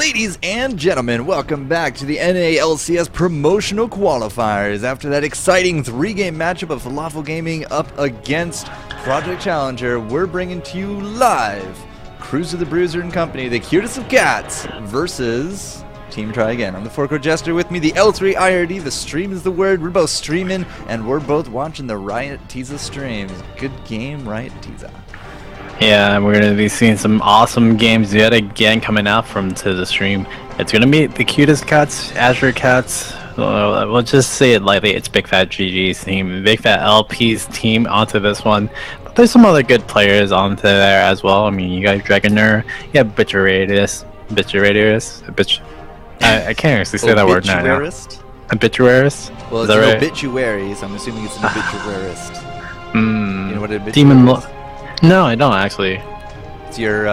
Ladies and gentlemen, welcome back to the NA LCS Promotional Qualifiers. After that exciting 3-game matchup of Falafel Gaming up against Project Challenger, we're bringing to you live Cruiser the Bruiser and Company, the cutest of cats, versus Team Try Again. I'm the FourCourtJester. With me, the L3 IRD. The stream is the word. We're both streaming, and we're both watching the Riot Games streams. Good game, Riot Games. Yeah, we're going to be seeing some awesome games yet again coming out from to the stream. It's going to be the cutest cats, Azure Cats. We'll just say it lightly. It's Big Fat GG's team, Big Fat LP's team onto this one. But there's some other good players onto there as well. I mean, you got Dragoner, you have Bitch. I can't actually say that word now. Obituarist? Well, it's an obituary, so I'm assuming it's an obituarist. You know what an obituary is? No, I don't actually. It's your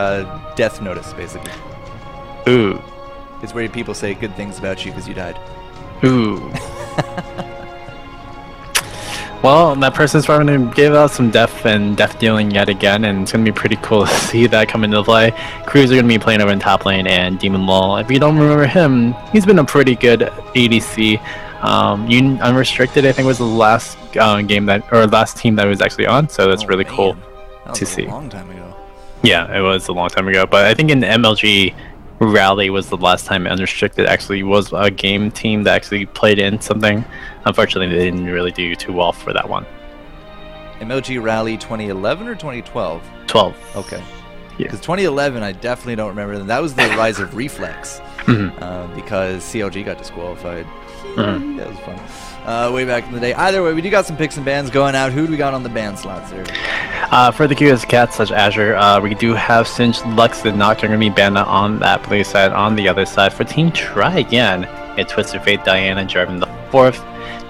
death notice, basically. Ooh. It's where people say good things about you because you died. Ooh. Well, that person's probably going to give out some death dealing yet again, and it's going to be pretty cool to see that come into play. Cruiser going to be playing over in top lane, and Demon LoL. If you don't remember him, he's been a pretty good ADC. Unrestricted, I think, was the last last team that was actually on, so that's really cool to see. A long time ago. Yeah, it was a long time ago, but I think in MLG Rally was the last time Unrestricted actually was a game team that actually played in something. Unfortunately, they didn't really do too well for that one. MLG Rally 2011 or 2012? 12. Okay. Yeah. Because 2011, I definitely don't remember. That was the rise of Reflex, because CLG got disqualified. That was fun. Way back in the day. Either way, we do got some picks and bans going out. Who do we got on the ban slots there? For the cutest cats such Azure, we do have Cinch, Lux, and Nocturne going to be banned on that play side. On the other side, for Team Try Again, it's Twisted Fate, Diana, Jarvan the 4th.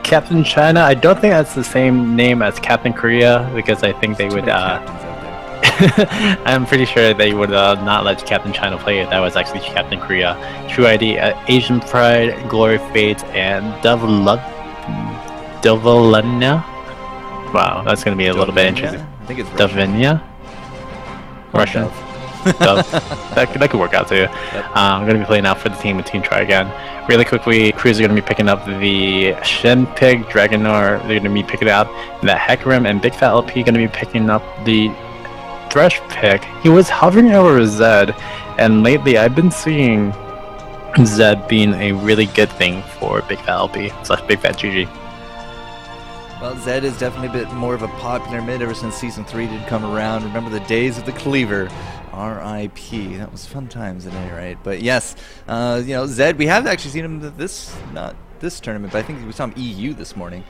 Captain China, I don't think that's the same name as Captain Korea, because I think they would... I'm pretty sure they would not let Captain China play if that was actually Captain Korea. True ID, Asian Pride, Glory Fate, and Dovalena. Wow, that's going to be a little bit interesting. I think it's Russian. Russian? that could work out too. Yep. I'm going to be playing out for the team with Team Try Again. Really quickly, Cruiser going to be picking up the Shen Pig, Dragonar, they're going to be picking up the Hecarim, and Big Fat LP going to be picking up the Thresh pick. He was hovering over Zed, and lately I've been seeing Zed being a really good thing for Big Fat LP / Big Fat GG. Well, Zed is definitely a bit more of a popular mid ever since Season 3 did come around. Remember the days of the Cleaver. R.I.P. That was fun times at any rate. But yes, you know, Zed, we have actually seen him not this tournament, but I think we saw him EU this morning.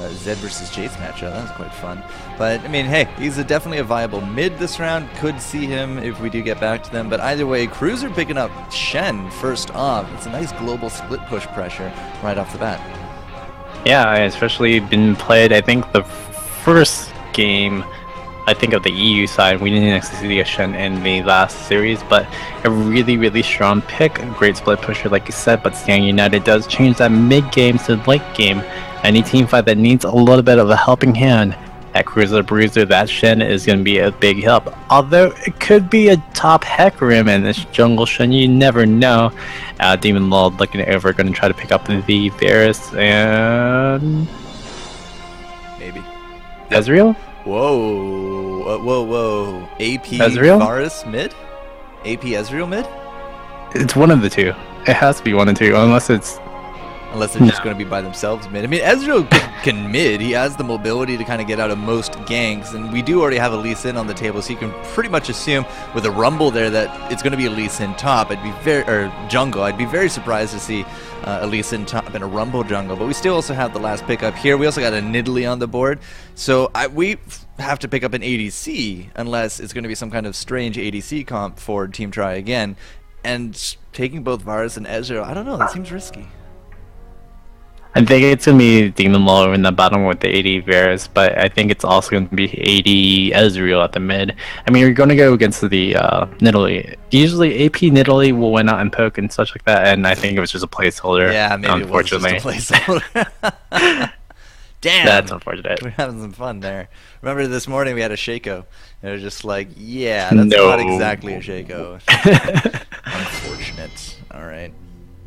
Zed versus Jace matchup. That was quite fun. But, I mean, hey, he's definitely a viable mid this round. Could see him if we do get back to them. But either way, Cruiser picking up Shen first off. It's a nice global split push pressure right off the bat. Yeah, especially been played, I think, the first game, I think, of the EU side. We didn't actually see a Shen in the last series, but a really, really strong pick. A great split pusher, like you said, but Stand United does change that mid-game to late game. Any team fight that needs a little bit of a helping hand at Cruiser Bruiser, that Shen is going to be a big help. Although it could be a top Hecarim in this jungle Shen, you never know. Demon LoL looking over, going to try to pick up the Varus and... maybe. Ezreal? Whoa. AP Ezreal? Varus mid? AP Ezreal mid? It's one of the two. It has to be one of the two, unless it's... Unless they're just going to be by themselves mid. I mean, Ezreal can mid. He has the mobility to kind of get out of most ganks, and we do already have a Lee Sin on the table, so you can pretty much assume with a Rumble there that it's going to be a Lee Sin top. Jungle. I'd be very surprised to see a Lee Sin top and a Rumble jungle, but we still also have the last pickup here. We also got a Nidalee on the board, so we have to pick up an ADC unless it's going to be some kind of strange ADC comp for Team Try Again, and taking both Varus and Ezreal, I don't know, that seems risky. I think it's going to be Demon LoL in the bottom with the 80 Varus, but I think it's also going to be 80 Ezreal at the mid. I mean, you're going to go against the Nidalee. Usually AP Nidalee will win out and poke and such like that, and I think it was just a placeholder. Yeah, maybe unfortunately. It was just a placeholder. Damn! That's unfortunate. We're having some fun there. Remember this morning we had a Shaco. It was just like, yeah, that's not exactly a Shaco. Unfortunate. All right.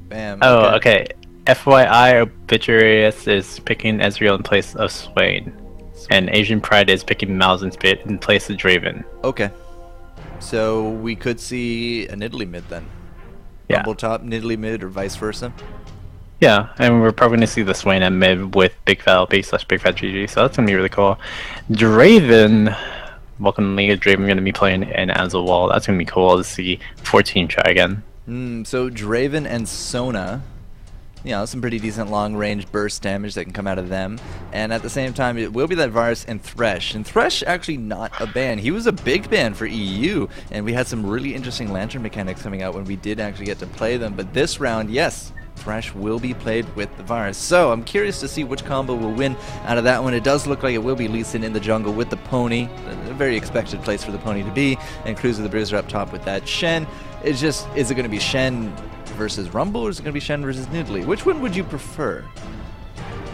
Bam. Oh, okay. FYI, Obituarius is picking Ezreal in place of Swain. And Asian Pride is picking Mal's in place of Draven. Okay. So we could see a Nidalee mid then. Yeah. Rumble top, Nidalee mid, or vice versa. Yeah, and we're probably going to see the Swain at mid with Big Fat LP / Big Fat GG, so that's going to be really cool. Draven, welcome to League. Draven going to be playing in as well. That's going to be cool to see 14 try again. So Draven and Sona, you know, some pretty decent long-range burst damage that can come out of them. And at the same time, it will be that Varus and Thresh. And Thresh actually not a ban. He was a big ban for EU, and we had some really interesting Lantern mechanics coming out when we did actually get to play them. But this round, yes, Thresh will be played with the Varus. So I'm curious to see which combo will win out of that one. It does look like it will be Lee Sin in the jungle with the Pony. A very expected place for the Pony to be. And Cruiser the Bruiser up top with that Shen. It's just, is it going to be Shen versus Rumble, or is it going to be Shen versus Nidalee? Which one would you prefer?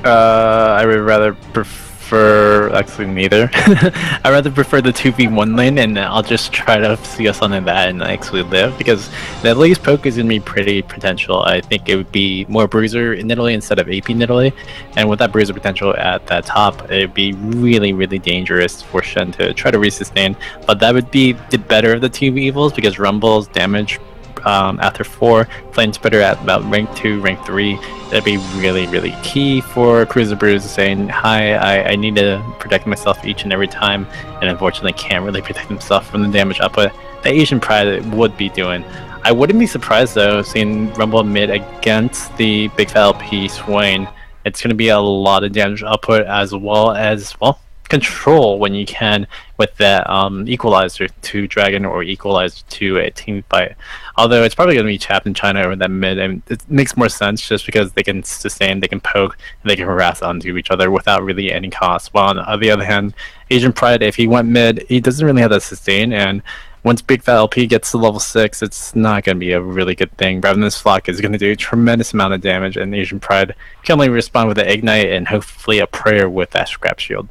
I would rather prefer, actually neither. I'd rather prefer the 2v1 lane, and I'll just try to see us on that and actually live, because Nidalee's poke is going to be pretty potential. I think it would be more Bruiser in Nidalee instead of AP Nidalee, and with that Bruiser potential at that top, it would be really, really dangerous for Shen to try to resustain, but that would be the better of the two evils, because Rumble's damage after 4, playing better at about rank 2, rank 3, that'd be really, really key for Cruiser Bruiser saying, hi, I need to protect myself each and every time, and unfortunately can't really protect himself from the damage output that Asian Pride would be doing. I wouldn't be surprised though, seeing Rumble mid against the Big Fat LP Swain. It's going to be a lot of damage output, as well as, well, control when you can with that equalizer to Dragon or equalizer to a team fight. Although it's probably going to be chapped in China over that mid, and it makes more sense just because they can sustain, they can poke, and they can harass onto each other without really any cost. While on the other hand, Asian Pride, if he went mid, he doesn't really have that sustain, and once Big Fat LP gets to level 6, it's not going to be a really good thing. Ravenous Flock is going to do a tremendous amount of damage, and Asian Pride can only respond with an Ignite and hopefully a Prayer with that Scrap Shield.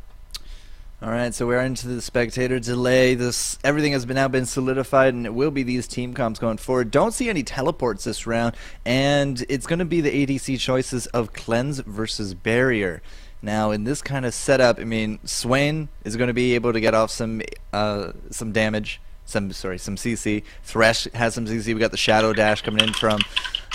Alright, so we're into the spectator delay. Everything has now been solidified, and it will be these team comps going forward. Don't see any teleports this round, and it's going to be the ADC choices of Cleanse versus Barrier. Now, in this kind of setup, I mean, Swain is going to be able to get off some damage. Some CC. Thresh has some CC. We got the Shadow Dash coming in from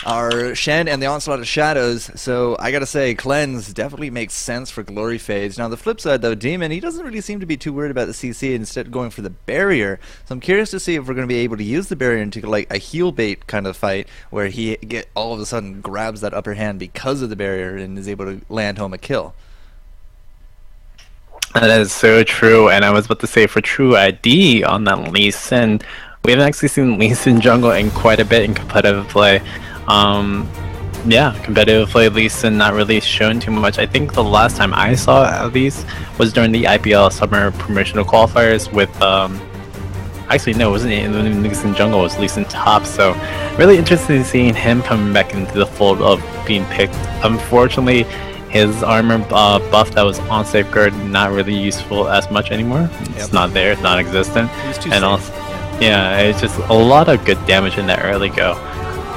our Shen and the Onslaught of Shadows. So I gotta say, Cleanse definitely makes sense for Glory Phase. Now the flip side though, Demon, he doesn't really seem to be too worried about the CC, instead going for the Barrier. So I'm curious to see if we're gonna be able to use the Barrier into like a heal bait kind of fight, where he all of a sudden grabs that upper hand because of the Barrier and is able to land home a kill. That is so true, and I was about to say, for true ID on that Lee Sin, we haven't actually seen Lee Sin jungle in quite a bit in competitive play. Yeah, competitive play, Lee Sin not really shown too much. I think the last time I saw at least was during the IPL Summer Promotional Qualifiers with, actually no, it wasn't in Lee Sin jungle, it was Lee Sin top, so really interested in seeing him coming back into the fold of being picked. Unfortunately, his armor buff that was on Safeguard not really useful as much anymore. It's not there, it's non-existent. And also, yeah, it's just a lot of good damage in that early go.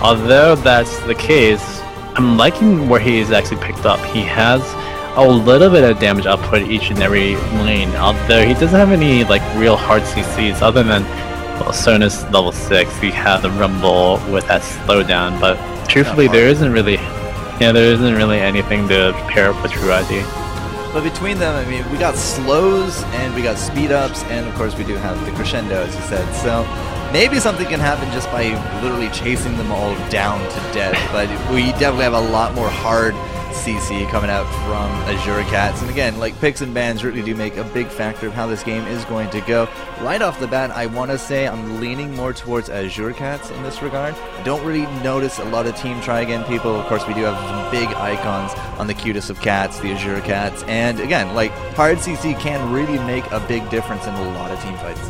Although that's the case, I'm liking where he is actually picked up. He has a little bit of damage output each and every lane, although he doesn't have any like real hard CCs other than, well, Sona's level 6. He had the Rumble with that slowdown, but truthfully there isn't really anything to pair up with True ID. But between them, I mean, we got slows and we got speed ups, and of course we do have the crescendo, as you said. So maybe something can happen just by literally chasing them all down to death. But we definitely have a lot more hard CC coming out from Azure Cats. And again, like, picks and bans really do make a big factor of how this game is going to go. Right off the bat, I want to say I'm leaning more towards Azure Cats in this regard. I don't really notice a lot of team try again people. Of course, we do have some big icons on the Cutest of Cats, the Azure Cats. And again, like, hard CC can really make a big difference in a lot of team fights.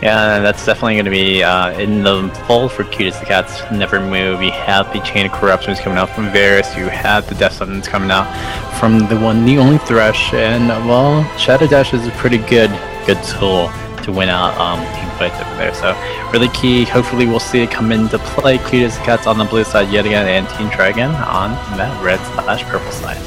Yeah, that's definitely going to be in the fold for Cutest the Cats Never Move. We have the Chain of Corruptions coming out from Varus. You have the Death Summons coming out from the only Thresh. And, well, Shadow Dash is a pretty good tool to win out team fights over there. So really key. Hopefully we'll see it come into play. Cutest Cats on the blue side yet again, and Team Dragon on that red/purple side.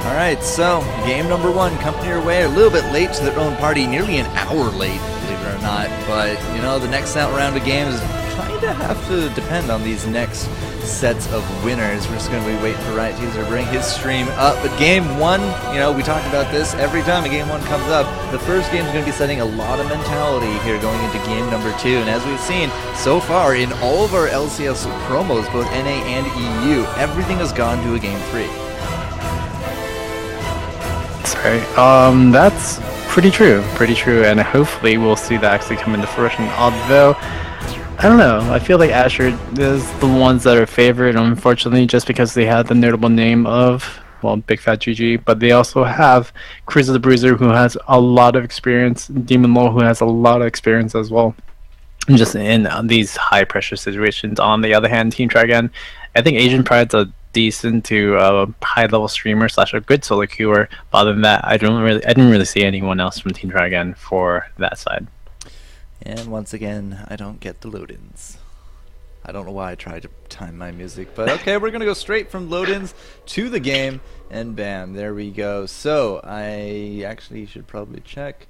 All right, so game number 1, company your way a little bit late to their own party, nearly an hour late, believe it or not. But you know, the next round of games kind of have to depend on these next sets of winners. We're just going to be waiting for Riot Games to bring his stream up. But game 1, you know, we talked about this every time a game 1 comes up. The first game is going to be setting a lot of mentality here going into game number 2. And as we've seen so far in all of our LCS promos, both NA and EU, everything has gone to a game 3. Sorry, that's pretty true, and hopefully we'll see that actually come into fruition. Although, I don't know, I feel like Asher is the ones that are favored, unfortunately, just because they have the notable name of, well, Big Fat GG, but they also have Cruiser the Bruiser, who has a lot of experience, Demon Lol, who has a lot of experience as well, just in these high pressure situations. On the other hand, Team Dragon, I think Asian Pride's a decent to high level streamer / a good solo queuer, but other than that, I didn't really see anyone else from Team Dragon for that side. And once again, I don't get the load-ins. I don't know why I tried to time my music, but okay, we're gonna go straight from load-ins to the game, and bam, there we go. So I actually should probably check.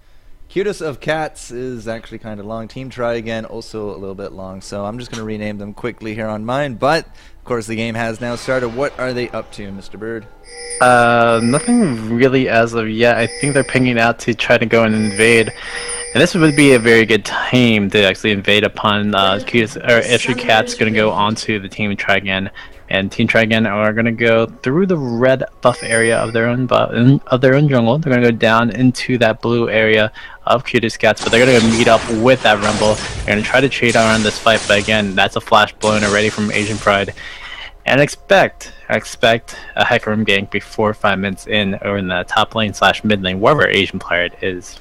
Cutest of Cats is actually kind of long. Team Try Again also a little bit long, so I'm just going to rename them quickly here on mine. But of course the game has now started. What are they up to, Mr. Bird? Nothing really as of yet. I think they're pinging out to try to go and invade, and this would be a very good time to actually invade upon Cutest, or if Cat's going to go onto the Team Try Again. And Team Dragon are going to go through the red buff area of their own jungle. They're going to go down into that blue area of Cutest Cats, but they're going to meet up with that Rumble. They're going to try to trade around this fight, but again, that's a flash blown already from Asian Pride. And expect a Hecarim gank before 5 minutes in, or in the top lane / mid lane, wherever Asian Pride is.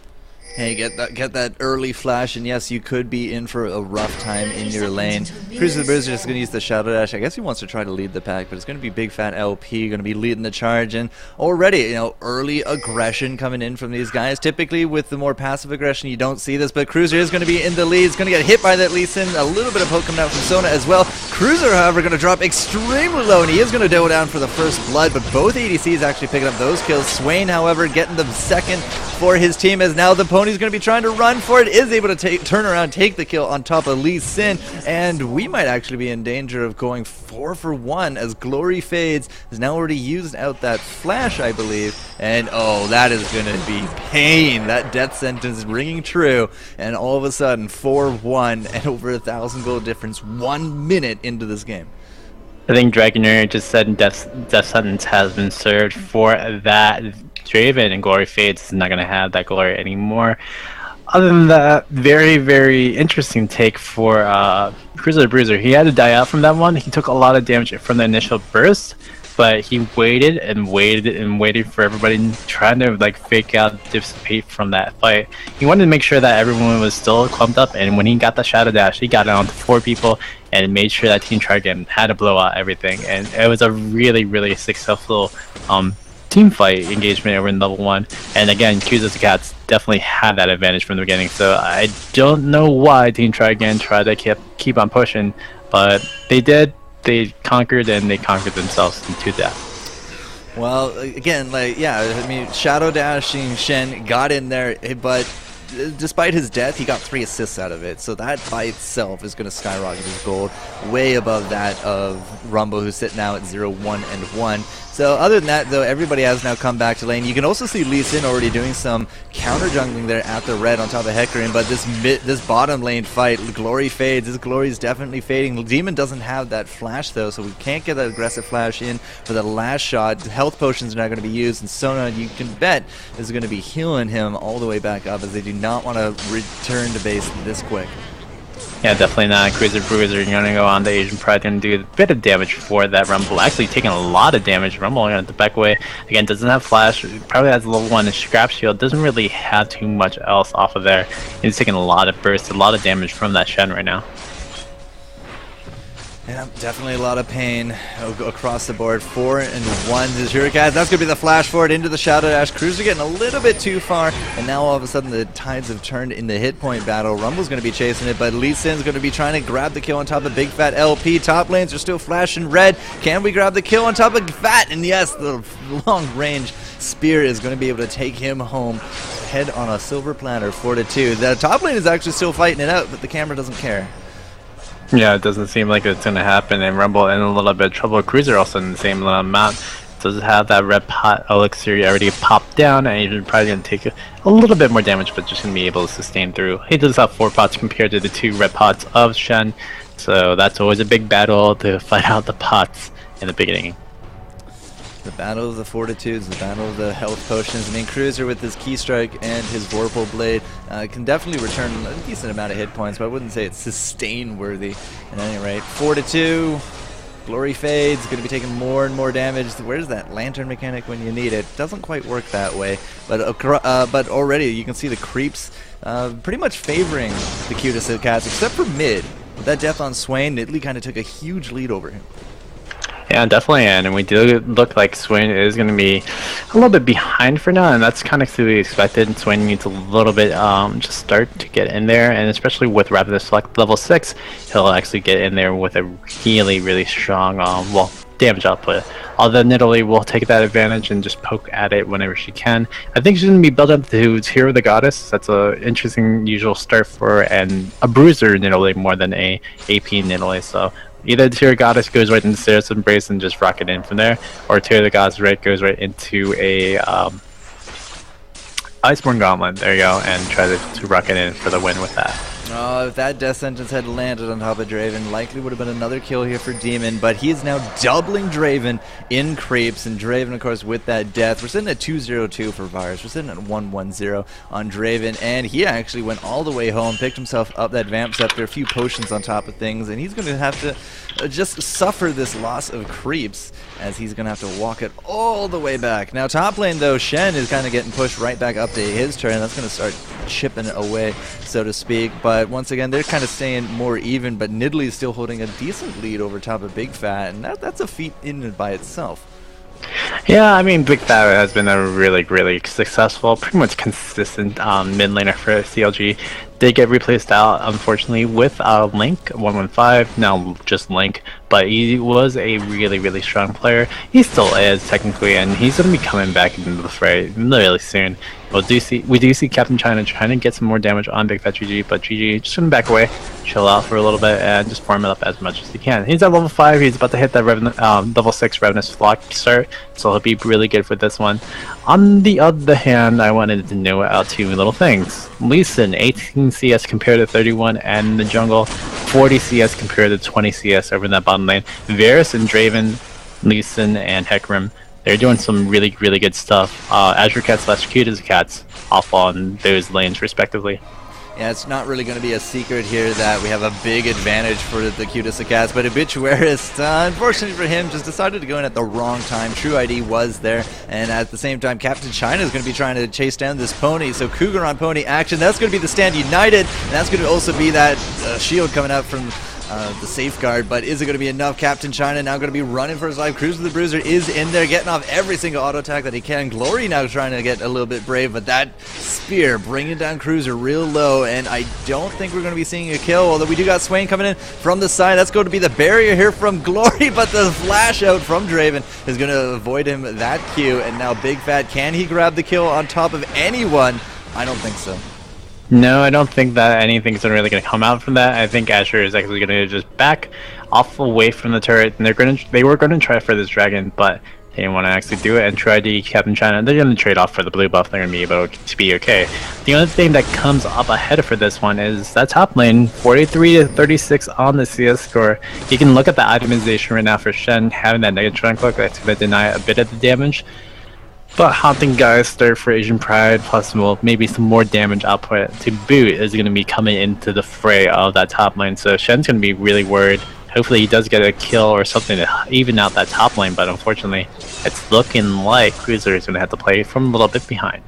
Hey, get that early flash, and yes, you could be in for a rough time in your lane. Cruiser the Bruiser is going to use the Shadow Dash. I guess he wants to try to lead the pack, but it's going to be Big Fat LP going to be leading the charge, and already, you know, early aggression coming in from these guys. Typically, with the more passive aggression, you don't see this, but Cruiser is going to be in the lead. He's going to get hit by that Lee Sin. A little bit of poke coming out from Sona as well. Cruiser, however, going to drop extremely low, and he is going to go down for the first blood, but both ADCs actually picking up those kills. Swain, however, getting the second for his team, as now the pony's going to be trying to run for it, is able to turn around, take the kill on top of Lee Sin, and we might actually be in danger of going 4 for 1 as Glory Fades has now already used out that flash, I believe, and oh, that is going to be pain. That death sentence ringing true, and all of a sudden 4-1 and over 1,000 gold difference 1 minute into this game. I think Dragonair just said death sentence has been served for that. Draven and Glory Fades is not going to have that glory anymore. Other than that, very, very interesting take for Cruiser the Bruiser. He had to die out from that one. He took a lot of damage from the initial burst, but he waited and waited and waited for everybody trying to like fake out, dissipate from that fight. He wanted to make sure that everyone was still clumped up, and when he got the Shadow Dash, he got it onto 4 people and made sure that Team Dragon had to blow out everything. And it was a really, really successful team fight engagement over in level 1, and again, Cutest Cats definitely had that advantage from the beginning. So I don't know why Team Dragon tried to keep on pushing, but they did. They conquered, and they conquered themselves to death. Well, again, like, yeah, I mean, Shadow Dashing Shen got in there, but despite his death, he got 3 assists out of it, so that by itself is going to skyrocket his gold way above that of Rumble, who's sitting now at 0, 1, and 1. So other than that, though, everybody has now come back to lane. You can also see Lee Sin already doing some counter jungling there at the red on top of Hecarim, but this bottom lane fight, Glory Fades. His glory is definitely fading. Demon doesn't have that flash, though, so we can't get that aggressive flash in for the last shot. Health potions are not going to be used, and Sona, you can bet, is going to be healing him all the way back up, as they do not want to return to base this quick. Yeah, definitely not. Cruiser Bruiser going to go on the Asian Pride, going to do a bit of damage for that Rumble. Actually taking a lot of damage. Rumble going to back away. Again, doesn't have flash. Probably has a level 1 scrap shield. Doesn't really have too much else off of there. He's taking a lot of bursts, a lot of damage from that Shen right now. Yeah, definitely a lot of pain across the board. 4-1 to shoutcast. That's going to be the flash forward into the Shadow Dash. Cruiser getting a little bit too far, and now all of a sudden the tides have turned in the hit point battle. Rumble's going to be chasing it, but Lee Sin's going to be trying to grab the kill on top of Big Fat LP. Top lanes are still flashing red. Can we grab the kill on top of Fat? And yes, the long-range spear is going to be able to take him home. Head on a silver platter, 4-2. The top lane is actually still fighting it out, but the camera doesn't care. Yeah, it doesn't seem like it's going to happen, and Rumble in a little bit of trouble. Cruiser also in the same amount. Does have that red pot elixir already popped down, and he's probably going to take a little bit more damage, but just going to be able to sustain through. He does have 4 pots compared to the 2 red pots of Shen, so that's always a big battle to fight out the pots in the beginning. The battle of the fortitudes, the battle of the health potions. I mean, Cruiser with his key strike and his Vorpal blade can definitely return a decent amount of hit points, but I wouldn't say it's sustain worthy at any rate. 4-2, Glory fades, going to be taking more and more damage. Where's that lantern mechanic when you need it? Doesn't quite work that way, but already you can see the creeps pretty much favoring the Cutest cats, except for mid. With that death on Swain, Nidalee kind of took a huge lead over him. Yeah, definitely, and we do look like Swain is going to be a little bit behind for now, and that's kind of to be expected. Swain needs a little bit just start to get in there, and especially with Rapid Select level 6, he'll actually get in there with a really, really strong damage output. Although Nidalee will take that advantage and just poke at it whenever she can. I think she's going to be built up to Hero the Goddess. That's an interesting usual start for and a bruiser Nidalee more than a AP Nidalee, so either Tear Goddess goes right into Sarah's Embrace and just rocket in from there, or Tear the Goddess goes right into a Iceborne Gauntlet, there you go, and try to rocket in for the win with that. Oh, if that death sentence had landed on top of Draven, likely would have been another kill here for Demon, but he is now doubling Draven in creeps, and Draven, of course, with that death. We're sitting at 2-0-2 for Virus. We're sitting at 1-1-0 on Draven, and he actually went all the way home, picked himself up that Vamp Scepter, a few potions on top of things, and he's going to have to just suffer this loss of creeps, as he's going to have to walk it all the way back. Now, top lane, though, Shen is kind of getting pushed right back up to his turn. That's going to start chipping away, so to speak, but once again, they're kind of staying more even, but Nidalee is still holding a decent lead over top of Big Fat, and that's a feat in and by itself. Yeah, I mean, Big Fat has been a really, really successful, pretty much consistent mid laner for CLG. Did get replaced out, unfortunately, with Link 115, now just Link, but he was a really, really strong player. He still is, technically, and he's going to be coming back into the fray really soon. We do see Captain China trying to get some more damage on Big Fat GG, but GG just going to back away, chill out for a little bit, and just farm it up as much as he can. He's at level 5, he's about to hit that level 6 Revenant's Flock start, so he'll be really good for this one. On the other hand, I wanted to know out 2 little things. Lee Sin, 18 CS compared to 31, and in the jungle, 40 CS compared to 20 CS over in that bottom lane. Varus and Draven, Lee Sin, and Hecarim, they're doing some really, really good stuff. Azure Cat / Cutest Cats off on those lanes respectively. Yeah, it's not really going to be a secret here that we have a big advantage for the Cutest Cats, but Obituarist, unfortunately for him, just decided to go in at the wrong time. True ID was there, and at the same time, Captain China is going to be trying to chase down this pony, so Cougar on pony action. That's going to be the Stand United, and that's going to also be that shield coming out from the safeguard, but is it going to be enough? Captain China now going to be running for his life. Cruiser the Bruiser is in there, getting off every single auto attack that he can. Glory now trying to get a little bit brave, but that spear bringing down Cruiser real low, and I don't think we're going to be seeing a kill, although we do got Swain coming in from the side. That's going to be the barrier here from Glory, but the flash out from Draven is going to avoid him that Q, and now Big Fat, can he grab the kill on top of anyone? I don't think so. No, I don't think that anything's really going to come out from that. I think Azure is actually going to just back off away from the turret, and they were going to try for this dragon, but they didn't want to actually do it and try to Captain China. They're going to trade off for the blue buff. They're going to be able to be okay. The only thing that comes up ahead for this one is that top lane, 43 to 36 on the CS score. You can look at the itemization right now for Shen having that negative trunk cloak. That's going to deny a bit of the damage. But Haunting Geister for Asian Pride, plus maybe some more damage output to boot, is going to be coming into the fray of that top lane. So Shen's going to be really worried. Hopefully he does get a kill or something to even out that top lane, but unfortunately it's looking like Cruiser is going to have to play from a little bit behind.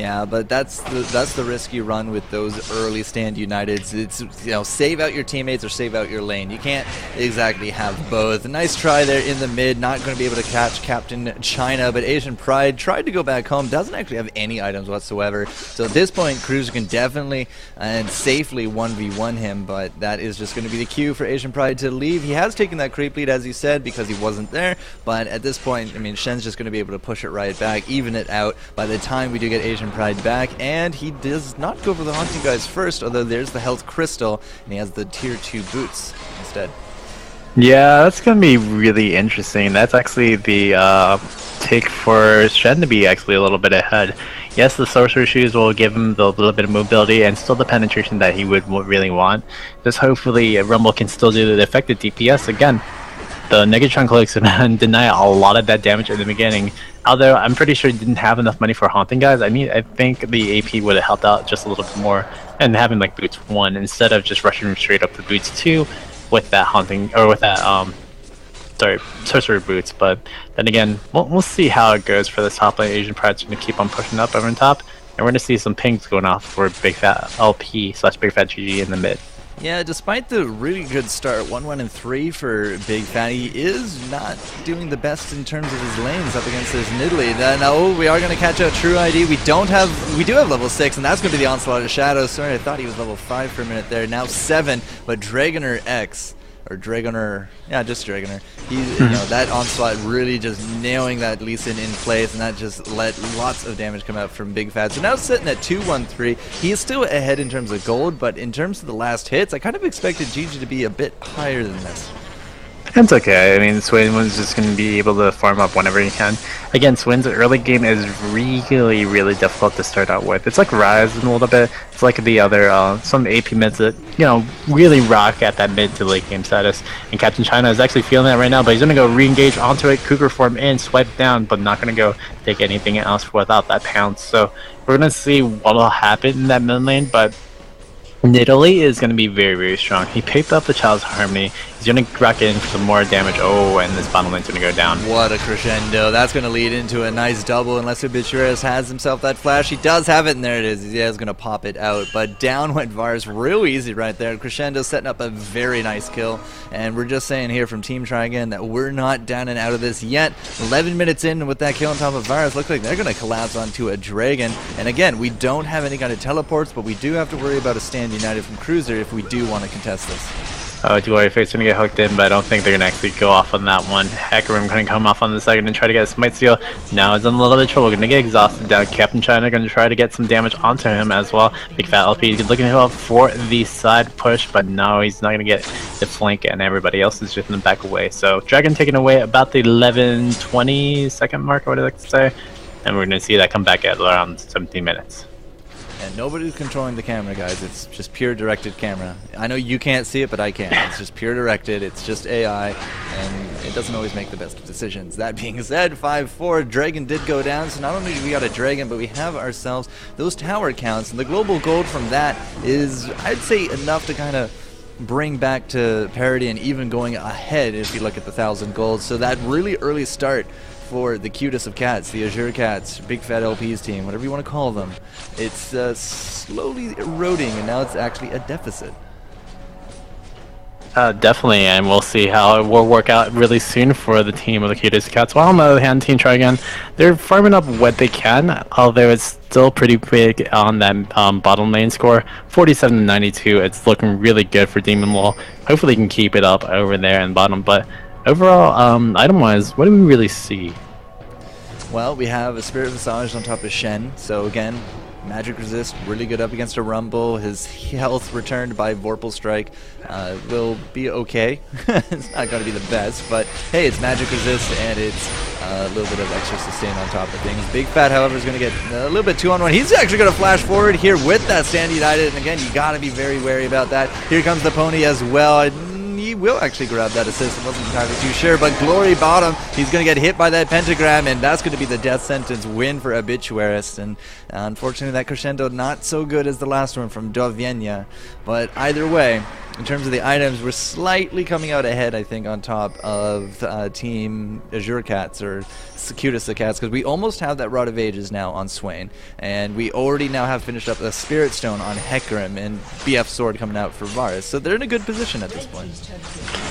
Yeah, but that's the risk you run with those early stand Uniteds. It's, you know, save out your teammates or save out your lane. You can't exactly have both. A nice try there in the mid, not going to be able to catch Captain China, but Asian Pride tried to go back home, doesn't actually have any items whatsoever. So at this point, Cruiser can definitely and safely 1v1 him, but that is just going to be the cue for Asian Pride to leave. He has taken that creep lead, as you said, because he wasn't there, but at this point, I mean, Shen's just going to be able to push it right back, even it out by the time we do get Asian Pride back, and he does not go for the Haunting guys first, although there's the health crystal, and he has the tier 2 boots instead. Yeah, that's going to be really interesting. That's actually the take for Shen to be actually a little bit ahead. Yes, the sorcerer shoes will give him the little bit of mobility and still the penetration that he would really want. Just hopefully Rumble can still do the effective DPS. Again, the Negatron cloaks can deny a lot of that damage at the beginning. Although I'm pretty sure he didn't have enough money for Haunting guys. I think the AP would have helped out just a little bit more, and having like Boots 1 instead of just rushing straight up to Boots 2 with that Haunting, or with that sorcerer boots. But then again, we'll see how it goes for this top lane. Asian Pride's going to keep on pushing up over on top, and we're going to see some pings going off for Big Fat LP / Big Fat GG in the mid. Yeah, despite the really good start, 1-1-3 for Big Fat, he is not doing the best in terms of his lanes up against this Nidalee. Now we are going to catch out True ID. We do have level 6, and that's going to be the Onslaught of Shadows. Sorry, I thought he was level 5 for a minute there. Now 7, but Dragoner X. Or Dragoner, yeah, just Dragoner. You know, that Onslaught really just nailing that Lee Sin in place, and that just let lots of damage come out from Big Fat. So now sitting at 2-1-3. He is still ahead in terms of gold, but in terms of the last hits, I kind of expected Gigi to be a bit higher than this. It's okay. I mean, Swin was just going to be able to farm up whenever he can. Again, Swin's early game is really, really difficult to start out with. It's like Rise in a little bit. It's like the other, some AP mids that, you know, really rock at that mid to late game status. And Captain China is actually feeling that right now, but he's going to go re-engage onto it, Cougar form in, swipe down, but not going to go take anything else without that pounce. So we're going to see what will happen in that mid lane, but Nidalee is going to be very, very strong. He picked up the Child's Harmony. He's going to rack in for some more damage. Oh, and this bottom lane's going to go down. What a crescendo. That's going to lead into a nice double unless Obituaris has himself that flash. He does have it, and there it is. He is going to pop it out. But down went Vars real easy right there. Crescendo setting up a very nice kill. And we're just saying here from Team Try Again that we're not down and out of this yet. 11 minutes in with that kill on top of Vars. Looks like they're going to collapse onto a Dragon. And again, we don't have any kind of teleports, but we do have to worry about a stand United from Cruiser if we do want to contest this. Oh, Face gonna get hooked in, but I don't think they're gonna actually go off on that one. Hecarim gonna come off on the second and try to get a Smite Steal. Now he's in a little bit of trouble, gonna get exhausted down. Captain China gonna try to get some damage onto him as well. Big Fat LP looking for the side push, but no, he's not gonna get the flank, and everybody else is just gonna back away. So Dragon taking away about the 11-20 second mark, I would like to say, and we're gonna see that come back at around 17 minutes. And nobody's controlling the camera, guys. It's just pure directed camera. I know you can't see it, but I can. It's just pure directed. It's just AI, and it doesn't always make the best of decisions. That being said, 5-4, Dragon did go down. So not only do we got a Dragon, but we have ourselves those tower counts. And the global gold from that is, I'd say, enough to kind of bring back to parity and even going ahead if you look at the 1,000 gold. So that really early start for the cutest of cats, the Azure Cats, Big Fat LP's team, whatever you want to call them, it's slowly eroding, and now it's actually a deficit. Definitely, and we'll see how it will work out really soon for the team of the cutest cats. While on the other hand, Team Try Again, they're farming up what they can, although it's still pretty big on that bottom lane score. 47-92, it's looking really good for Demon Wall. Hopefully, he can keep it up over there in bottom, but overall, item-wise, what do we really see? Well, we have a Spirit Visage on top of Shen, so again, Magic Resist, really good up against a Rumble. His health returned by Vorpal Strike will be okay. It's not going to be the best, but hey, it's Magic Resist, and it's a little bit of extra sustain on top of things. Big Fat, however, is going to get a little bit 2-on-1. He's actually going to flash forward here with that Stand United, and again, you got to be very wary about that. Here comes the Pony as well. He will actually grab that assist. I wasn't entirely too sure, but Glory bottom. He's going to get hit by that pentagram, and that's going to be the death sentence win for Obituaris. And unfortunately, that crescendo not so good as the last one from Dovienya. But either way, in terms of the items, we're slightly coming out ahead, I think, on top of Team Azure Cats or Cutest the Cats, because we almost have that Rod of Ages now on Swain, and we already now have finished up the Spirit Stone on Hecarim and BF Sword coming out for Varus, so they're in a good position at this point.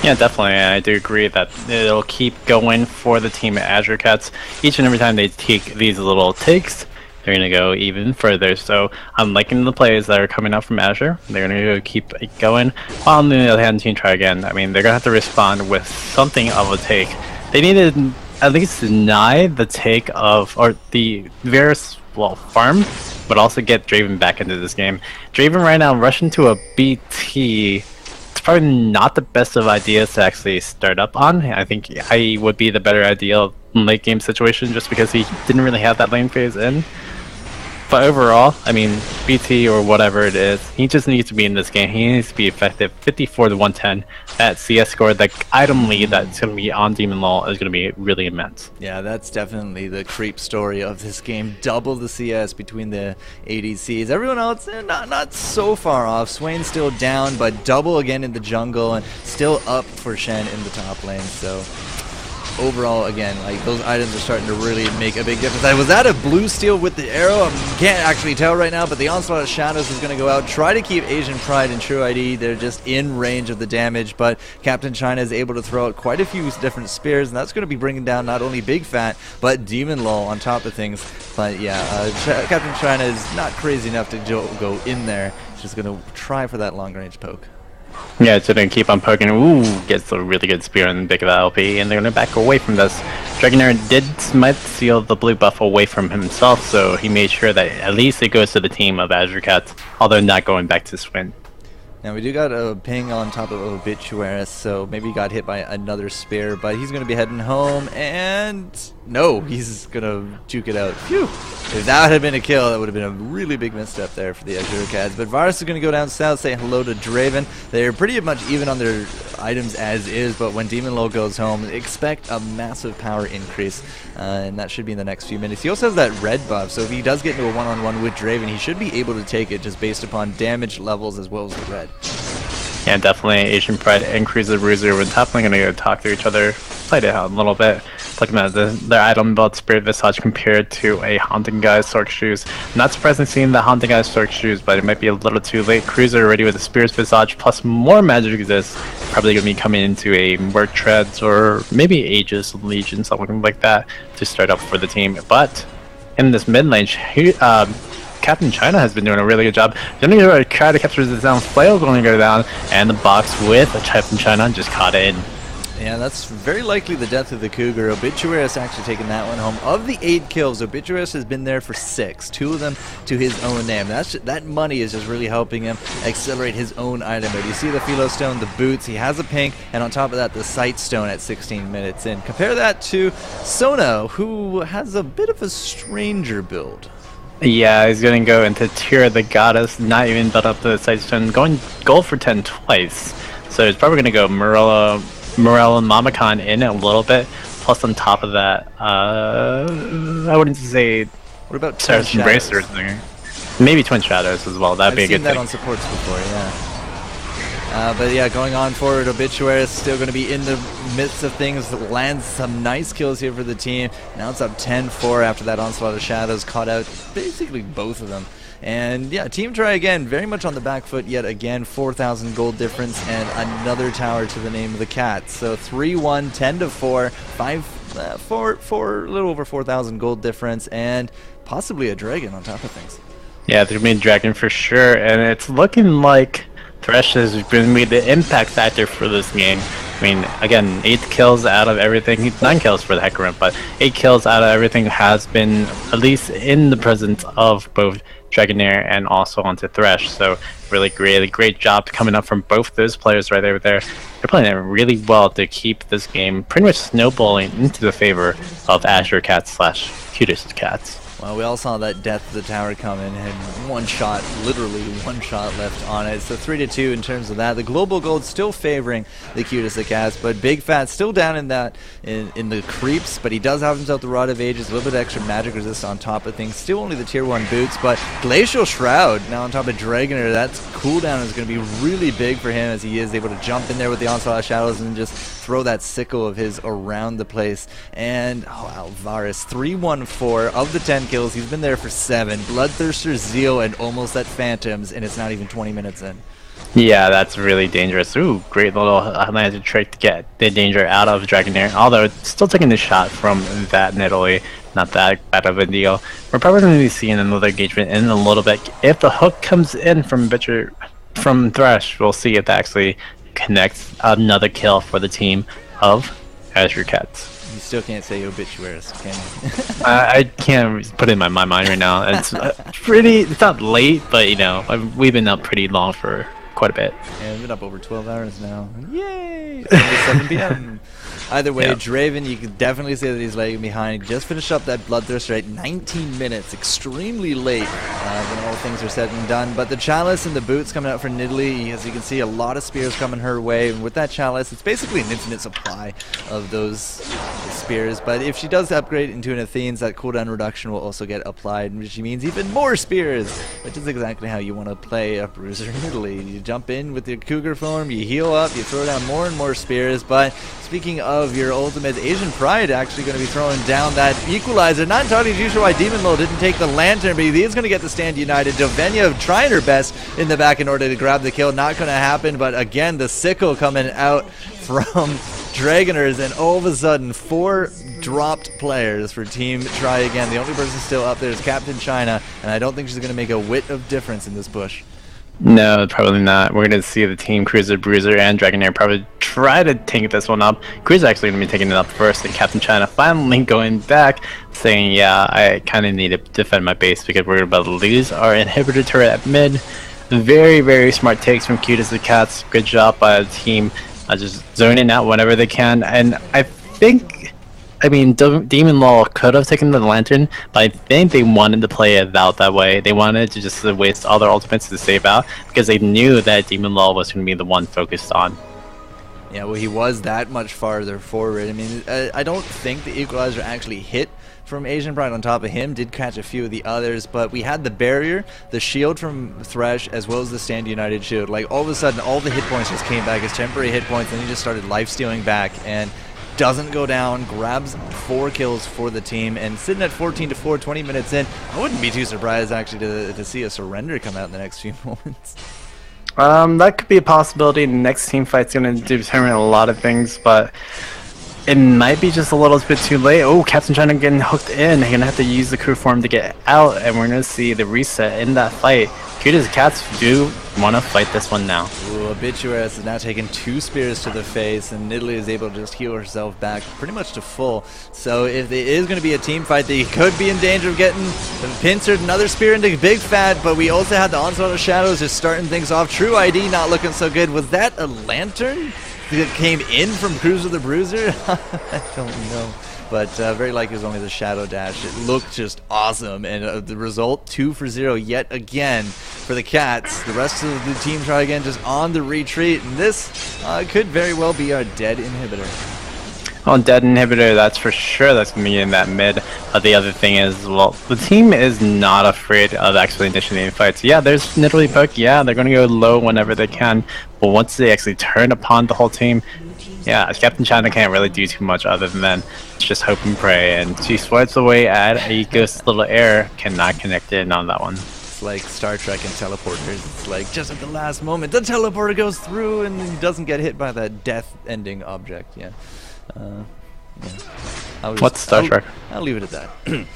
Yeah, definitely. I do agree that it'll keep going for the team at Azure Cats. Each and every time they take these little takes, they're going to go even further. So I'm liking the plays that are coming out from Azure. They're going to go keep it going. While on the other hand, Team Try Again, I mean, they're going to have to respond with something of a take. They need to at least deny the take of, or the Varus, well, farm, but also get Draven back into this game. Draven right now rushing to a BT. It's probably not the best of ideas to actually start up on. I think I would be the better ideal late game situation just because he didn't really have that lane phase in. But overall, I mean, BT or whatever it is, he just needs to be in this game. He needs to be effective. 54 to 110. That CS score, the item lead that's going to be on Demon LoL is going to be really immense. Yeah, that's definitely the creep story of this game. Double the CS between the ADCs. Everyone else, not so far off. Swain's still down, but double again in the jungle and still up for Shen in the top lane. So overall, again, like, those items are starting to really make a big difference. Was that a blue steel with the arrow? I can't actually tell right now, but the Onslaught of Shadows is going to go out. Try to keep Asian Pride and True ID. They're just in range of the damage, but Captain China is able to throw out quite a few different spears, and that's going to be bringing down not only Big Fat, but Demon LoL on top of things. But yeah, Captain China is not crazy enough to go in there. He's just going to try for that long-range poke. Yeah, it's gonna keep on poking. Ooh, gets a really good spear in the Big LP, and they're gonna back away from this. Dragonair might steal the blue buff away from himself, so he made sure that at least it goes to the team of Azure Cats, although not going back to Swin. Now we do got a ping on top of Obituaris, so maybe he got hit by another spear, but he's going to be heading home, and no, he's going to juke it out. Phew! If that had been a kill, that would have been a really big misstep there for the Azure Cats. But Varus is going to go down south, say hello to Draven. They're pretty much even on their items as is, but when Demon LoL goes home, expect a massive power increase, and that should be in the next few minutes. He also has that red buff, so if he does get into a one-on-one with Draven, he should be able to take it just based upon damage levels as well as the red. Yeah, definitely. Asian Pride and Cruiser Bruiser when top lane gonna go talk to each other, played it out a little bit. Looking at their item build, Spirit Visage compared to a Haunting Guy's Stork Shoes. Not surprising seeing the Haunting Guy's Stork Shoes, but it might be a little too late. Cruiser already with the Spirit Visage plus more magic exists. Probably gonna be coming into a Merc Treads or maybe Aegis Legion, something like that to start up for the team. But in this mid lane, Captain China has been doing a really good job. Gonna go try to capture the down. Flail going to go down, and the box with Captain China just caught in. Yeah, that's very likely the death of the Cougar. Obituaris actually taking that one home. Of the 8 kills, Obituaris has been there for 6. 2 of them to his own name. That money is just really helping him accelerate his own item. But you see the Philo Stone, the boots, he has a pink, and on top of that, the Sight Stone at 16 minutes in. Compare that to Sono, who has a bit of a stranger build. Yeah, he's gonna go into Tyr the Goddess, not even built up the Sight Stone, going gold for 10 twice. So he's probably gonna go Morello and Mamakan in a little bit. Plus on top of that, I wouldn't say. What about Saracen Bracers there? Maybe Twin Shadows as well. That'd be a good thing. I've seen that on supports before, yeah. But yeah, going on forward, Obituary is still going to be in the midst of things. Lands some nice kills here for the team. Now it's up 10-4 after that Onslaught of Shadows caught out basically both of them. And yeah, Team Try Again, very much on the back foot yet again. 4,000 gold difference and another tower to the name of the Cats. So 3-1, 10-4, a little over 4,000 gold difference, and possibly a dragon on top of things. Yeah, there's gonna be a dragon for sure, and it's looking like Thresh is going to be the impact factor for this game. I mean, again, 8 kills out of everything, 9 kills for the Hecarim, but 8 kills out of everything has been at least in the presence of both Dragonair and also onto Thresh. So really great job coming up from both those players right over there. They're playing it really well to keep this game pretty much snowballing into the favor of Azure Cats / Cutest Cats. Well, we all saw that death of the tower come in, and one shot, literally one shot left on it. So 3-2 in terms of that. The global gold still favoring the Cutest FourCasts, but Big Fat still down in that in the creeps, but he does have himself the Rod of Ages, a little bit extra magic resist on top of things. Still only the tier 1 boots, but Glacial Shroud now on top of Dragoner. That's cooldown is going to be really big for him as he is able to jump in there with the Onslaught of Shadows and just throw that sickle of his around the place. And Alvarez 3-1-4 of the 10 kills. He's been there for 7. Bloodthirster, Zeal, and almost at Phantoms, and it's not even 20 minutes in. Yeah, that's really dangerous. Ooh, great little landed trick to get the danger out of Dragonair. Although it's still taking the shot from that Nidalee. Not that bad of a deal. We're probably going to be seeing another engagement in a little bit. If the hook comes in from Thresh, we'll see if that actually connects another kill for the team of Azure Cats. You still can't say obituaries, can you? I can't put it in my mind right now. It's it's not late, but you know, we've been up pretty long for quite a bit. Yeah, we've been up over 12 hours now. Yay! It's only 7 p.m. Either way, yeah. Draven, you can definitely say that he's lagging behind. Just finished up that Bloodthirster at 19 minutes, extremely late when all things are said and done. But the Chalice and the boots coming out for Nidalee, as you can see, a lot of spears coming her way. And with that Chalice, it's basically an infinite supply of those spears. But if she does upgrade into an Athene's, that cooldown reduction will also get applied, which means even more spears, which is exactly how you want to play a Bruiser Nidalee. You jump in with your Cougar form, you heal up, you throw down more and more spears. But speaking of your ultimate, Asian Pride actually going to be throwing down that equalizer. Not entirely too sure why Demon Lord didn't take the lantern, but he is going to get the stand united. Dovenia trying her best in the back in order to grab the kill. Not going to happen, but again, the sickle coming out from Dragoners, and all of a sudden, 4 dropped players for Team Try Again. The only person still up there is Captain China, and I don't think she's going to make a whit of difference in this push. No, probably not. We're going to see the Team Cruiser, Bruiser, and Dragonair probably try to tank this one up. Cruiser actually going to be taking it up first, and Captain China finally going back, saying, yeah, I kind of need to defend my base because we're about to lose our inhibitor turret at mid. Very, very smart takes from Cutest FourCasts. Good job by the team. Just zoning out whenever they can. And I think, I mean, Demon Law could have taken the lantern, but I think they wanted to play it out that way. They wanted to just waste all their ultimates to save out because they knew that Demon Law was going to be the one focused on. Yeah, well, he was that much farther forward. I mean, I don't think the equalizer actually hit from Asian Pride on top of him. Did catch a few of the others, but we had the barrier, the shield from Thresh, as well as the Stand United shield. Like, all of a sudden, all the hit points just came back as temporary hit points, and he just started life-stealing back, and doesn't go down, grabs 4 kills for the team, and sitting at 14-4, 20 minutes in, I wouldn't be too surprised, actually, to see a surrender come out in the next few moments. That could be a possibility. The next team fight's going to determine a lot of things, but it might be just a little bit too late. Oh, Captain China getting hooked in. They're going to have to use the crew form to get out, and we're going to see the reset in that fight. Cutest FourCasts do want to fight this one now. Ooh, Obituaris is now taking 2 spears to the face, and Nidalee is able to just heal herself back pretty much to full. So if there is going to be a team fight, they could be in danger of getting pincered. Another spear into Big Fat, but we also had the Onslaught of Shadows just starting things off. True ID not looking so good. Was that a lantern that came in from Cruiser the Bruiser? I don't know. But very likely it was only the Shadow Dash. It looked just awesome, and the result, 2-0 yet again for the Cats. The rest of the team Try Again just on the retreat, and this could very well be our dead inhibitor. Well, dead inhibitor, that's for sure. That's going to be in that mid. The other thing is, well, the team is not afraid of actually initiating fights. Yeah, there's Nidalee poke. Yeah, they're going to go low whenever they can. But once they actually turn upon the whole team, yeah, Captain China can't really do too much other than just hope and pray. And she swipes away at a ghost little air. Cannot connect in on that one. It's like Star Trek and teleporters. It's like just at the last moment, the teleporter goes through and he doesn't get hit by that death-ending object. Yeah. What's Star Trek? I'll leave it at that.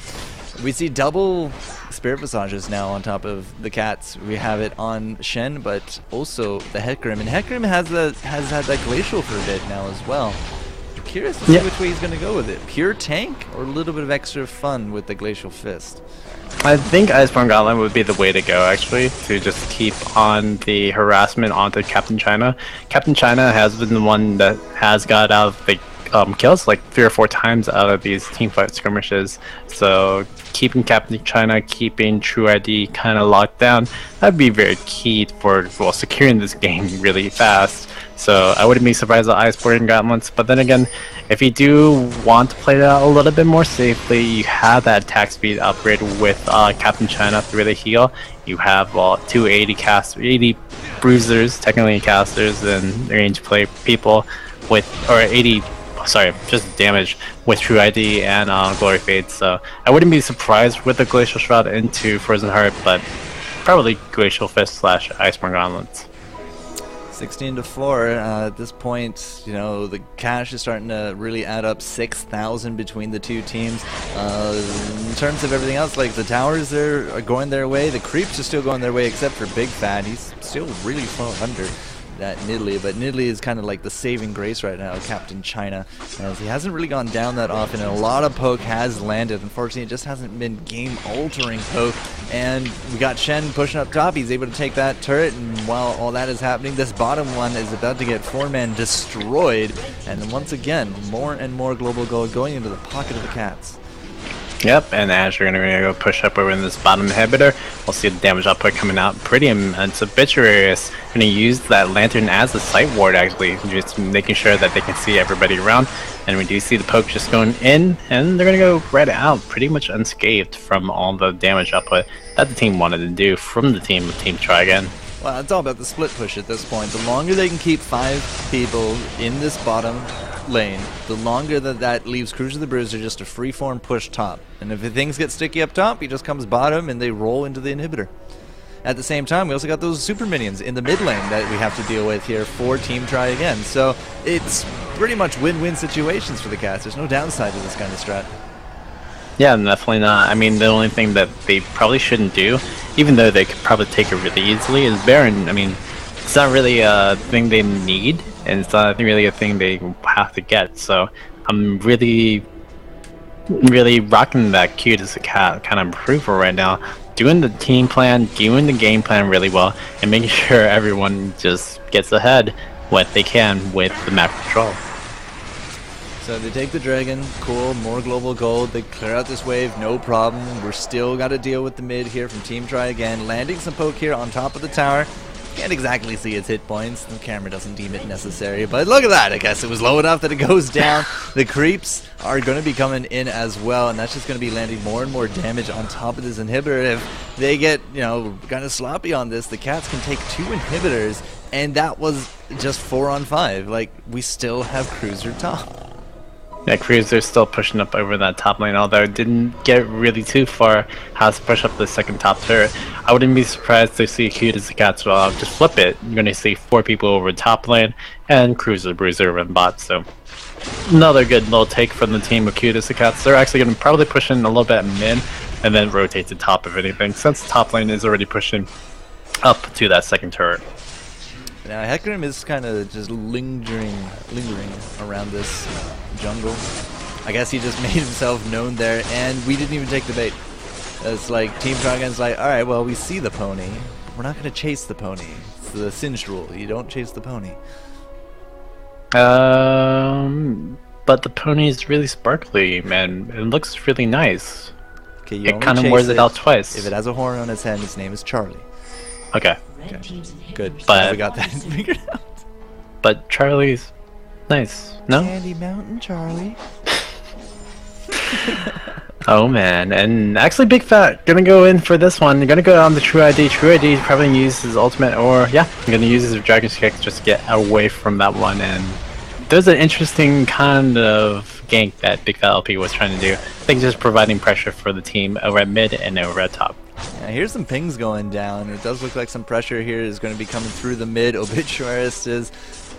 We see double Spirit Visages now on top of the Cats. We have it on Shen, but also the Hecarim. And Hecarim has had that Glacial for a bit now as well. I'm curious to see which way he's going to go with it. Pure tank or a little bit of extra fun with the Glacial Fist? I think Iceborne Gauntlet would be the way to go, actually, to just keep on the harassment onto Captain China. Captain China has been the one that has got out of the kills like 3 or 4 times out of these teamfight skirmishes. So keeping Captain China, keeping True ID kind of locked down, that'd be very key for, well, securing this game really fast. So I wouldn't be surprised at Iceborne Gauntlets, but then again, if you do want to play it out a little bit more safely, you have that attack speed upgrade with Captain China through the heal. You have 2 80 bruisers, technically casters, and range play people with, or 80, sorry, just damage with True ID and Glory Fade. So I wouldn't be surprised with the Glacial Shroud into Frozen Heart, but probably Glacial Fist / Iceborne Gauntlets. 16-4 at this point. You know, the cash is starting to really add up. 6,000 between the two teams. In terms of everything else, like the towers are going their way, the creeps are still going their way, except for Big Fat. He's still really far under that Nidalee, but Nidalee is kind of like the saving grace right now, Captain China, as he hasn't really gone down that often, and a lot of poke has landed. Unfortunately, it just hasn't been game-altering poke, and we got Shen pushing up top. He's able to take that turret, and while all that is happening, this bottom one is about to get 4-man destroyed, and then once again, more and more global gold going into the pocket of the Cats. Yep, and Azure are going to go push up over in this bottom inhibitor. We'll see the damage output coming out pretty immense. Obituarius going to use that lantern as a sight ward, actually, just making sure that they can see everybody around. And we do see the poke just going in, and they're going to go right out pretty much unscathed from all the damage output that the team wanted to do from the team of Team Try Again. Well, it's all about the split push at this point. The longer they can keep 5 people in this bottom lane, the longer that leaves Cruiser the Bruiser just a free-form push top. And if things get sticky up top, he just comes bottom and they roll into the inhibitor. At the same time, we also got those super minions in the mid lane that we have to deal with here for Team Try Again. So it's pretty much win-win situations for the Cats. There's no downside to this kind of strat. Yeah, definitely not. I mean, the only thing that they probably shouldn't do, even though they could probably take it really easily, is Baron. I mean, it's not really a thing they need, and it's not really a thing they have to get. So I'm really rocking that Cutest kind of approval right now, doing the team plan, doing the game plan really well, and making sure everyone just gets ahead what they can with the map control. So they take the dragon, cool, more global gold, they clear out this wave, no problem. We're still got to deal with the mid here from Team Try Again, landing some poke here on top of the tower. Can't exactly see its hit points, the camera doesn't deem it necessary, but look at that, I guess it was low enough that it goes down. The creeps are going to be coming in as well, and that's just going to be landing more and more damage on top of this inhibitor. If they get, you know, kind of sloppy on this, the Cats can take 2 inhibitors, and that was just 4 on 5. Like, we still have Cruiser top. Yeah, Cruiser's still pushing up over that top lane, although it didn't get really too far. Has to push up the second top turret. I wouldn't be surprised to see Cutest the Cats just flip it. You're going to see 4 people over top lane and Cruiser, Bruiser, and bot. So another good little take from the team of Cutest the Cats. They're actually going to probably push in a little bit at mid and then rotate to top if anything, since the top lane is already pushing up to that second turret. Now Hecarim is kind of just lingering around this jungle. I guess he just made himself known there, and we didn't even take the bait. It's like Team Try Again's like, alright, well, we see the pony, but we're not going to chase the pony. It's the Singed rule, you don't chase the pony. But the pony is really sparkly, man. It looks really nice. Okay, you it kind of wears it out twice. If it has a horn on its head, its name is Charlie. Okay. Okay. Good. But we got that figured out. But Charlie's nice. No? Candy Mountain Charlie. Oh man, and actually Big Fat gonna go in for this one. Gonna go on the True ID. True ID probably gonna use his ultimate, or yeah, gonna use his Dragon's Kick just to get away from that one. And there's an interesting kind of gank that Big Fat LP was trying to do. I think just providing pressure for the team over at mid and over at top. Yeah, here's some pings going down. It does look like some pressure here is going to be coming through the mid. Obituarist is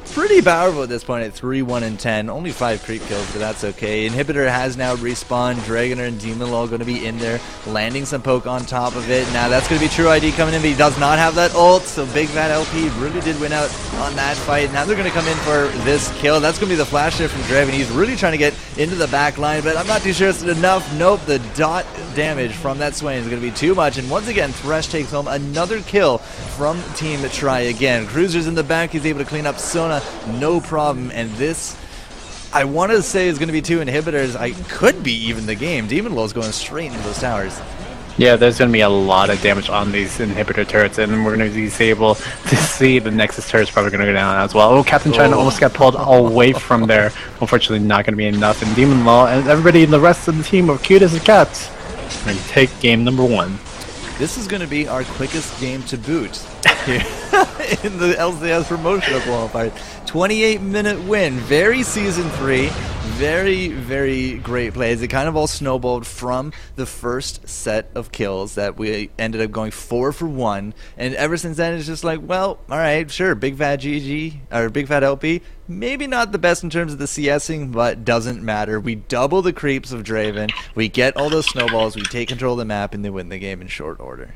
pretty powerful at this point at 3, 1, and 10. Only 5 creep kills, but that's okay. Inhibitor has now respawned. Dragoner and Demon Law going to be in there, landing some poke on top of it. Now that's going to be True ID coming in, but he does not have that ult, so Big Fat LP really did win out on that fight. Now they're going to come in for this kill. That's going to be the flash shift from Draven. He's really trying to get into the back line, but I'm not too sure it's enough. Nope, the dot damage from that Swain is going to be too much, and once again, Thresh takes home another kill from Team Try Again. Cruiser's in the back. He's able to clean up Sona, no problem, and this, I want to say it's going to be 2 inhibitors. I could be even the game. Demon Low's going straight into those towers. Yeah, there's going to be a lot of damage on these inhibitor turrets, and we're going to be able to see the Nexus turret's probably going to go down as well. Oh, Captain China almost got pulled away from there. Unfortunately, not going to be enough. And Demon Law and everybody in the rest of the team of Cutest and Cats are going to take game number 1. This is going to be our quickest game to boot here in the LCS Promotional Qualifiers. 28-minute win. Very Season 3. Very, very great plays. It kind of all snowballed from the first set of kills that we ended up going 4 for 1. And ever since then, it's just like, well, all right, sure, Big Fat GG, or Big Fat LP. Maybe not the best in terms of the CSing, but doesn't matter. We double the creeps of Draven. We get all those snowballs. We take control of the map, and they win the game in short order.